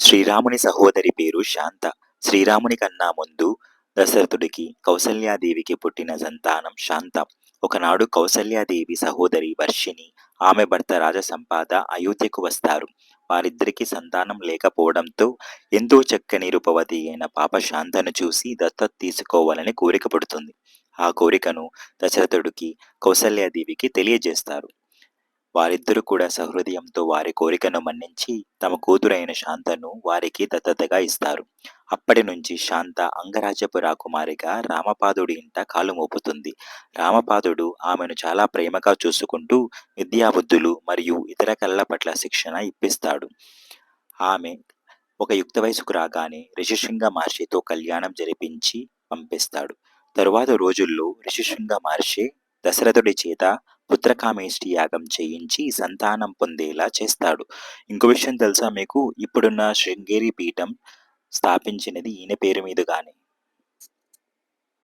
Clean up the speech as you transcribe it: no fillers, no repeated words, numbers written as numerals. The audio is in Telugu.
శ్రీరాముని సహోదరి పేరు శాంత. శ్రీరాముని కన్నా ముందు దశరథుడికి కౌసల్యాదేవికి పుట్టిన సంతానం శాంత. ఒకనాడు కౌసల్యాదేవి సహోదరి వర్షిణి, ఆమె భర్త రాజసంపాద అయోధ్యకు వస్తారు. వారిద్దరికీ సంతానం లేకపోవడంతో ఎంతో చక్కని రూపవతి అయిన పాప శాంతను చూసి దత్తత తీసుకోవాలని కోరిక పుడుతుంది. ఆ కోరికను దశరథుడికి, కౌసల్యాదేవికి తెలియజేస్తారు. వారిద్దరూ కూడా సహృదయంతో వారి కోరికను మన్నించి తమ కూతురైన శాంతను వారికి దత్తతగా ఇస్తారు. అప్పటి నుంచి శాంత అంగరాజ్యపు రాకుమారిగా రామపాదుడి ఇంట కాలు మోపుతుంది. రామపాదుడు ఆమెను చాలా ప్రేమగా చూసుకుంటూ విద్యాబుద్ధులు మరియు ఇతర కళల పట్ల శిక్షణ ఇప్పిస్తాడు. ఆమె ఒక యుక్త వయసుకు రాగానే రిషిశృంగ మహర్షితో కళ్యాణం జరిపించి పంపిస్తాడు. తరువాత రోజుల్లో రిషిశృంగ మహర్షి దశరథుడి చేత పుత్రకామేష్టి యాగం చేయించి సంతానం పొందేలా చేస్తాడు. ఇంకో విషయం తెలుసా మీకు? ఇప్పుడున్న శృంగేరి పీఠం స్థాపించినది ఈయన పేరు మీదుగానే.